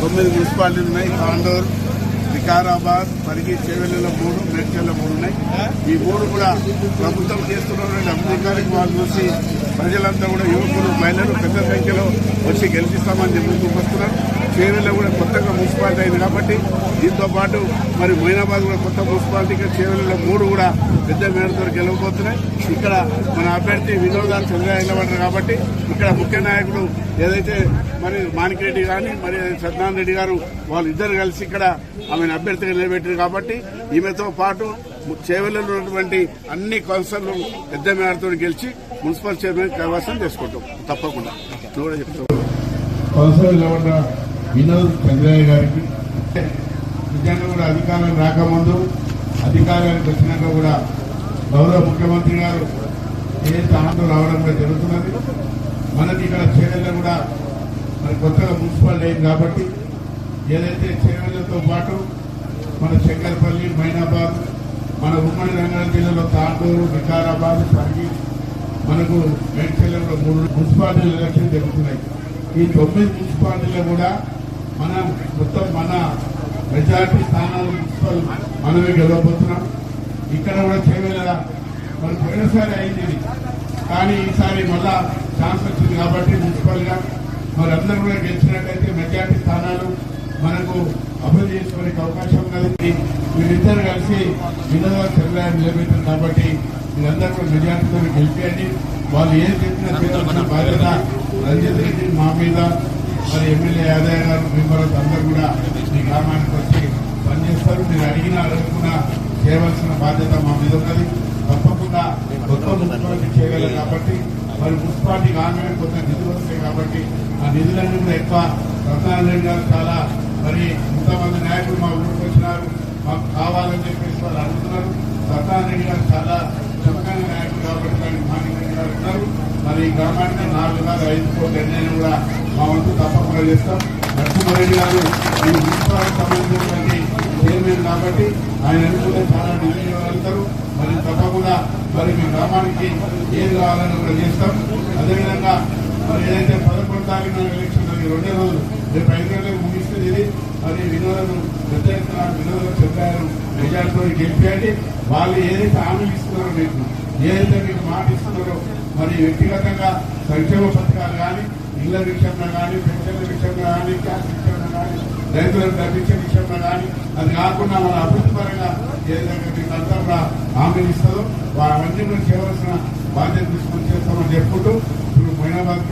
9 మున్సిపాలిటీలు ఉన్నాయి. తాండూరు, వికారాబాద్, పరిగి, చేవెళ్లలో 3, మేడ్చల్లో 3 ఉన్నాయి. ఈ 3 కూడా ప్రభుత్వం చేస్తున్నటువంటి అభివృద్ధికి వాళ్ళు చూసి ప్రజలంతా కూడా యువకులు, మహిళలు పెద్ద సంఖ్యలో వచ్చి గెలిపిస్తామని ముందుకు వస్తున్నారు. చేవెళ్ల కూడా కొత్తగా మున్సిపాలిటీ అయింది కాబట్టి దీంతో పాటు మరి మొయినాబాద్ కూడా కొత్త మున్సిపాలిటీగా చేవెళ్లలో 3 కూడా పెద్ద మేరతో గెలవబోతున్నాయి. ఇక్కడ మన అభ్యర్థి వినోదాలు చంద్రయ్య నిలబడ్డారు కాబట్టి ఇక్కడ ముఖ్య నాయకుడు ఏదైతే మరి మాణిక్రెడ్డి కానీ మరి సత్యనారాయణ రెడ్డి గారు వాళ్ళిద్దరు కలిసి ఇక్కడ ఆమెను అభ్యర్థిగా నిలబెట్టారు కాబట్టి ఈమెతో పాటు చేవెళ్లలో ఉన్నటువంటి అన్ని కౌన్సిలర్లు పెద్ద మేరతో గెలిచి మున్సిపల్ చైర్మన్ కైవసం చేసుకుంటాం తప్పకుండా. కౌన్సిలర్ నిలబడ్డ వినోద్ చంద్రయ్య గారికి నిజంగా కూడా అధికారం రాకముందు అధికారానికి వచ్చినాక కూడా గౌరవ ముఖ్యమంత్రి గారు ఏ స్థానంలో రావడం కూడా జరుగుతున్నది. మనకి ఇక్కడ చేవెళ్ల కూడా మరి కొత్తగా మున్సిపాలిటీ అయింది కాబట్టి ఏదైతే చేవెళ్లతో పాటు మన శంకర్పల్లి, మైనాబాద్, మన ఉమ్మడి రంగారెడ్డి జిల్లాలో తాండూరు, వికారాబాద్, పరిగి, మనకు మేడ్చల్లో కూడా 3 మున్సిపాలిటీల ఎలక్షన్ జరుగుతున్నాయి. ఈ 9 మున్సిపాలిటీలో కూడా మనం మొత్తం మన మెజార్టీ స్థానాలు మున్సిపల్ మనమే గెలవబోతున్నాం. ఇక్కడ కూడా చేవెళ్ల మరి పోయినసారి అయింది, కానీ ఈసారి మళ్ళా ఛాన్స్ వచ్చింది కాబట్టి మున్సిపల్ గా మరి అందరూ కూడా గెలిచినట్టయితే మెజార్టీ స్థానాలు మనకు అభివృద్ధి చేసుకోవడానికి అవకాశం ఉన్నది. వీరిద్దరు కలిసి వినోద చంద్రయ్య నిలబెట్టారు కాబట్టి మీరందరూ కూడా మెజార్టీతో గెలిపేయండి. వాళ్ళు ఏం చెప్పినా చేయాల్సిన బాధ్యత రంజిత్ రెడ్డి, మా మీద, మరి ఎమ్మెల్యే యాదయ్య గారు, మెంబర్స్ అందరూ కూడా మీ గ్రామానికి వచ్చి పనిచేస్తారు. మీరు అడగకుండా చేయవలసిన బాధ్యత మా మీద ఉన్నది. తప్పకుండా కొత్త మున్సిపాలిటీ చేయగలరు కాబట్టి మరి మున్సిపాలిటీ కాగానే కొత్త నిధులు వస్తాయి కాబట్టి ఆ నిధులన్నీ కూడా ఎక్కువ సత్యనారాయణ రెడ్డి గారు చాలా మరి ఇంతమంది నాయకులు మా ఊరికి వచ్చినారు, మాకు కావాలని చెప్పేసి వాళ్ళు అడుగుతున్నారు. సత్యనారాయణ రెడ్డి గారు చాలా చక్కని నాయకులు కాబట్టి దానికి మాణిక్రెడ్డి గారు ఉన్నారు. మరి ఈ గ్రామానికి 4-5 కోట్ల నిర్ణయం కూడా మా వంతు తప్పకుండా చేస్తాం. నరసింహారెడ్డి గారు ఈ మున్సిపాలిటీ సంబంధించినటువంటి చైర్మన్ కాబట్టి ఆయన కూడా చాలా నిధులు ఇవ్వగలుగుతారు. మరి తప్పకుండా మరి మీ గ్రామానికి ఏది కావాలని కూడా చేస్తాం. అదేవిధంగా మరి ఏదైతే 11 తారీఖు ఎలక్షన్ అది 2 రోజులు రేపు 5 గంటలకు ముగిస్తుంది. ఇది మరి వినోదం పెద్ద ఎత్తున వినోదం చెప్పారు మెజార్టీతో గెలిపేయండి. వాళ్ళు ఏదైతే హామీలు ఇస్తున్నారో మీకు ఏదైతే మీకు మాట ఇస్తున్నారో మరి వ్యక్తిగతంగా సంక్షేమ పథకాలు కానీ, ఇళ్ల విషయంలో కానీ, పెన్షన్ల విషయంలో కానీ, క్యాష్ విషయంలో కానీ, రైతులకు లభించే విషయంలో కానీ, అది కాకుండా మన అభివృద్ధి పరంగా ఏదైతే మీకు అంతా కూడా హామీలు ఇస్తారో అవన్నీ కూడా చేయవలసిన బాధ్యత తీసుకొని చేస్తామని చెప్పుకుంటూ ఇప్పుడు మొయినాబాద్